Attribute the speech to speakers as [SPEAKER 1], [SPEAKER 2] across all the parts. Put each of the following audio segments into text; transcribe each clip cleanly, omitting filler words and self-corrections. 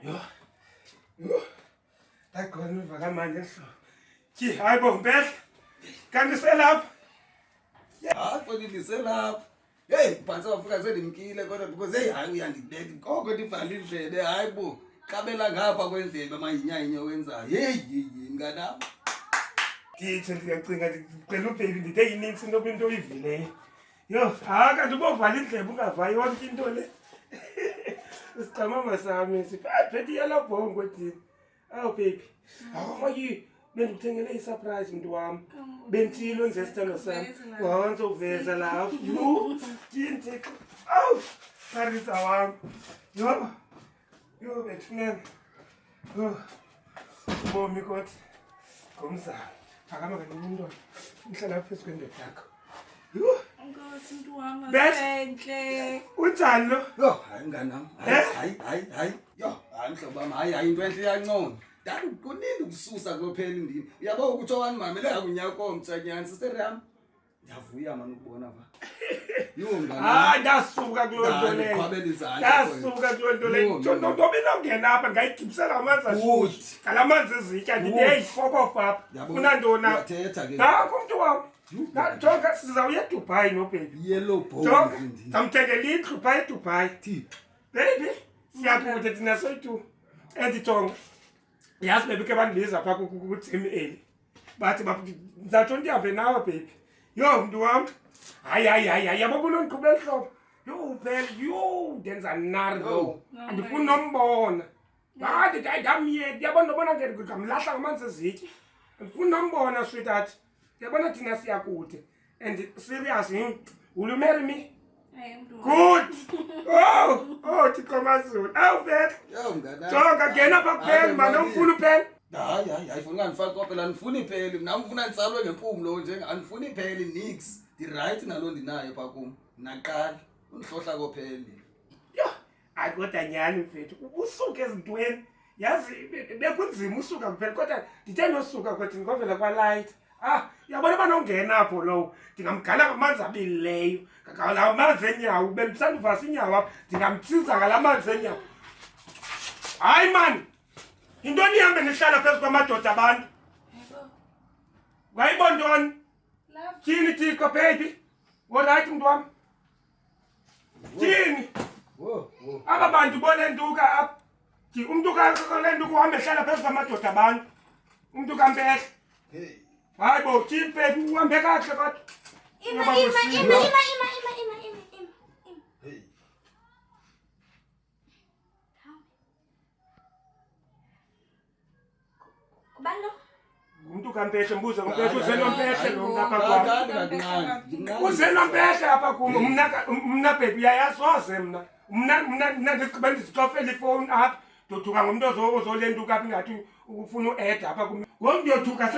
[SPEAKER 1] Yo. Dakhona uvaka manje ehlo. Hayibo mpela. Kanti selapha.
[SPEAKER 2] Hayi mfowethu selapha. Hey, phansi wafika sendimkile kodwa because hey hayi uyandibeka. Konke ndivala indlebe hayibo. Kabela ngapha kwendlebe amanyinyanya wenzayo. Hey mnganami.
[SPEAKER 1] Ndithi ndiyacinga ndicela ubaby ndithe yininzi into into oyivileyo. Yo, kanti ubovala indlebe ungavayi yonke into le. Isiqhamama sami siphethe yalabhongo thina. Awu baby. Awumayi bendikuthengele isurprise mntu wami. Bentilo nje isithando sami. Wonke uveza lapha. Yo, thini. Awu, Parisa wami. Yo bethunene. Yo. Bomi kodwa. Ngomzana. Akama kanini into. Ngihlala phezu kwendoda yakho. Yo.
[SPEAKER 3] Nkosi mntu wami asenhle.
[SPEAKER 1] Unjani lo?
[SPEAKER 2] Yo, hayi mnganami. Hayi. Yo, hayi mhlobo wami. Hayi into enhle iyancona. Dali kunini ukususa kuphela indini. Uyabo ukuthi owani mama le akunyako mtsanyana sister yami. Ndiyavuya manje ukubona ba. Yo mnganami.
[SPEAKER 1] Ndasuka kulonto le. Ndasuka kulonto le. Nto benongena apha ngayigibisela amanzi ashushu. Ngalamanzi ezitya ndithi hey foko papa. Ufuna ntoni?
[SPEAKER 2] Uyathetha ke.
[SPEAKER 1] Nakho umntu wami. Jonga sizawuya eDubai no baby.
[SPEAKER 2] Yellow bone
[SPEAKER 1] Jonga
[SPEAKER 2] indini.
[SPEAKER 1] samthengela indlu phaa eDubai. Baby, siyakude thina soyi-2. And Jonga. Yazi baby ke bandibiza phaa ku-team eli. Bathi ndizawutsho ndihambe nawe baby. Yo mntu wami. Hayi yabo bunondiqhubela ehlobo. Yo phela ndenza nari lo. Andifuni nombona. Ndamyeka yabona nobona ngamlahla ngamanzi ezitya. Andifuni nombona sweetheart. Yabona thina siyakude. And serious, will you marry me? Good. Thixo mazulu. Awu phela.
[SPEAKER 2] Yo mnganami.
[SPEAKER 1] Jonga ngena apha kuphela manje ufuna uphela.
[SPEAKER 2] Hayi funa ngandifaka phela andifuni ipheli mina ngifuna nitsalwe ngempumulo nje andifuni ipheli nix di right nalo ndinayo pha kum naqala undihlohla kopheli
[SPEAKER 1] Yo, kodwa nyani mfethu usuke ezintweni yazi bekunzima usuka kuphela kodwa ndithe nosuka kwathi ngovela kwa-light yabona banongena apho lowo ndingamgala ngamanzi abilileyo ngala manzi enyawo bendisanduvasa inyawo apha ndingamtsiza ngala manzi enyawo hayi mani intoni ihambe nihlala phezu kwamadoda abantu ngayibona ntoni tyhini Thixo baby orayithi mntu wami tyhini aba bantu bonentuka apha umntu kalentuka uhambe ehlala phezu kwamadoda abantu umntu kampehla hayi bo tyhini baby uhambe kakuhle kodwa
[SPEAKER 3] Ima. Kubalo?
[SPEAKER 1] Umntu kampehla mbuza umpehla uzenompehla lo ngapha kwam. Uzenompehla apha kum mna baby uyayasoze mna ndisigqibe ndizitofela ifowuni apha ndothuka ngomntu ozolentuka apha ingathi ufuna ueda apha kum. Ngoku ndiyothuka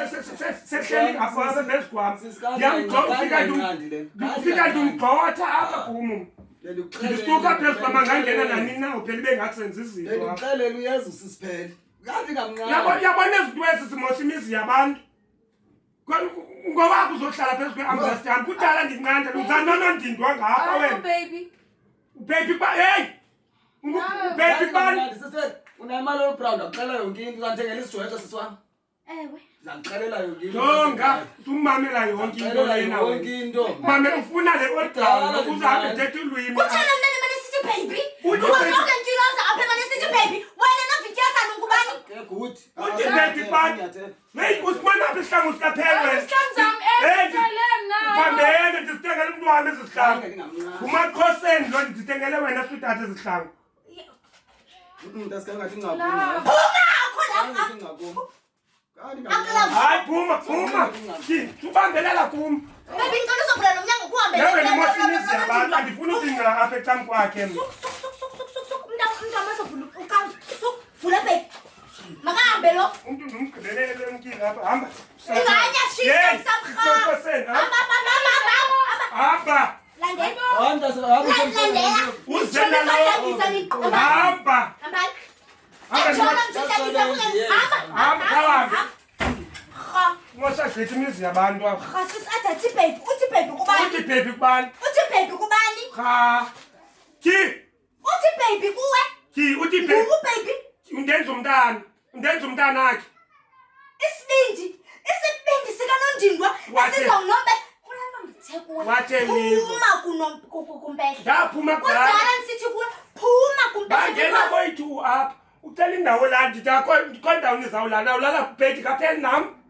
[SPEAKER 1] sehleli apha phezu kwam. Ndifika ndimgxotha apha kum. Ndisuka phezu kwam angangena nanini na uphela ibe ngathi senza izinto apha.
[SPEAKER 2] Ndikuxelela uyezu sisiphele.
[SPEAKER 1] Yabona ezinto ezi simosha imizi yabantu. Ngowakho uzohlala phezu kwe-ambulance yami kudala ndinqanda uzanonondindwa ngapha wena.
[SPEAKER 3] Baby.
[SPEAKER 1] Baby hey! Baby bani?
[SPEAKER 2] Unemali olubrown akuxelela yonke into uzandithengela isijwetsho siswami.
[SPEAKER 3] Ewe.
[SPEAKER 2] Ndikuxelela yonke into.
[SPEAKER 1] Jonga usummamela yonke into lena
[SPEAKER 2] wena.
[SPEAKER 1] Mame ufuna le olubrown uzahambe ethetha ulwimi.
[SPEAKER 3] Kuthana mna nemane sithi baby. Uzonke ntiloza apha mane sithi baby. Wena novityazana ngubani?
[SPEAKER 2] Okay good.
[SPEAKER 1] Uthi baby bani? Hey usibona apha isihlangu sikaphele wena.
[SPEAKER 3] Isihlangu sami mna.
[SPEAKER 1] Phambene ndisithengele umntu wami ezihlangu. Kumaxhoseni lo ndithengele wena sweetheart ezihlangu.
[SPEAKER 2] Ndasikanga ngathi ngaphi.
[SPEAKER 1] Hayi phuma. Subambelela kum.
[SPEAKER 3] Baby ngicela uzovula lo mnyango kuhambe.
[SPEAKER 1] Yewe nimosha imizi yabantu andifuni uzinga apha ecamu kwakhe mna.
[SPEAKER 3] Umntu amazovula uqala. Vula baby. Makahambe lo.
[SPEAKER 1] Umntu ndimgqibelele emkile apha hamba.
[SPEAKER 3] Inganya shisa samkha.
[SPEAKER 1] Hamba.
[SPEAKER 3] Landela.
[SPEAKER 2] Hamba
[SPEAKER 3] Landela.
[SPEAKER 1] Uzela lo. Hamba. Hamba. Mosha sithi imizi yabantu apha.
[SPEAKER 3] Khasisi athi baby. Uthi baby kubani?
[SPEAKER 1] Uthi baby kubani?
[SPEAKER 3] Uthi baby kubani?
[SPEAKER 1] Cha. Ki.
[SPEAKER 3] Uthi baby kuwe?
[SPEAKER 1] Ki uthi baby.
[SPEAKER 3] Uku baby.
[SPEAKER 1] undenza umntana wakhe.
[SPEAKER 3] Isibindi sikanondindwa
[SPEAKER 1] Wathe-
[SPEAKER 3] esizawunombe kulaa ndithe kuwe.
[SPEAKER 1] Watheni?
[SPEAKER 3] Phuma kumpehla.
[SPEAKER 1] Ndaphuma
[SPEAKER 3] Kudala
[SPEAKER 1] kudala.
[SPEAKER 3] ndisithi kuwe phuma kumpehla.
[SPEAKER 1] Bangena boyithu apha. Ucela indawo la ndithi akho ndawo nizawulala ulala kubhedi kaphela nam.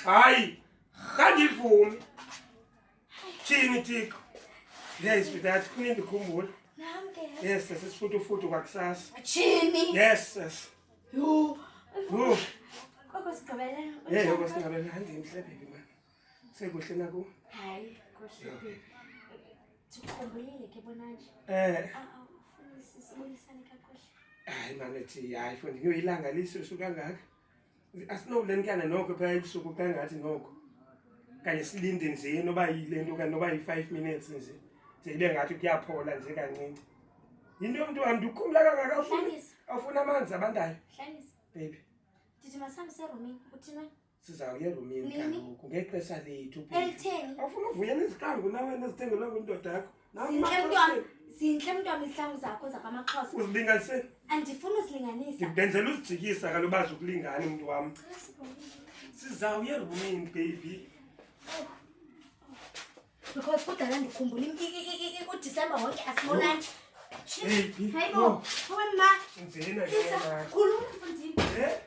[SPEAKER 1] Hayi. Kandivumi. Thini Thixo? Yes, sweetheart, kunini ndikhumbula.
[SPEAKER 3] Nam ke.
[SPEAKER 1] Yes, sesifutufutu kwakusasa.
[SPEAKER 3] Chini.
[SPEAKER 1] Yes, yes.
[SPEAKER 3] Yo.
[SPEAKER 1] Oh.
[SPEAKER 3] Koko sigqibele.
[SPEAKER 1] Yebo singabe handimhle baby man. Sekuhle naku.
[SPEAKER 3] Hayi, kuhle baby. Sikhumbulile ke bona nje. Ufuna sibulisane kakuhle.
[SPEAKER 1] Hayi manje thi hayi fundi ngiyoyilanga liso kangaka. Asinowulenkana noko phaya ebusuku kangathi noko. Kanye silinde nje noba yilento kanti noba yi5 minutes nje. Nje ibe ngathi kuyaphola nje kancane. Into yomuntu wami ukukhumbula kangaka afuna amanzi abandayo.
[SPEAKER 3] Hlangisa.
[SPEAKER 1] Baby,
[SPEAKER 3] Ndithi masambe seromini. Uthina?
[SPEAKER 1] sizawuya erumini
[SPEAKER 3] Nini?
[SPEAKER 1] kaloku ngexesha lethu baby.
[SPEAKER 3] Elitheni?
[SPEAKER 1] Awufuna uvuya neziqangu nawe nezithengelwa ngumndoda yakho.
[SPEAKER 3] Zinhle mntwana izihlangu zakho zakamaXhosa.
[SPEAKER 1] Uzilinganisele.
[SPEAKER 3] Andifuna usilinganisa.
[SPEAKER 1] Ngibenzela uzijikisa kaloku bazi ukulingana umuntu wami. Sizawuya erumini baby.
[SPEAKER 3] Because kudala ndikhumbula uDisemba wonke asibonani.
[SPEAKER 1] Baby.
[SPEAKER 3] Hayibo, wema.
[SPEAKER 1] Njena
[SPEAKER 3] Isa,
[SPEAKER 1] njena.
[SPEAKER 3] khuluma mfundini.
[SPEAKER 1] Eh?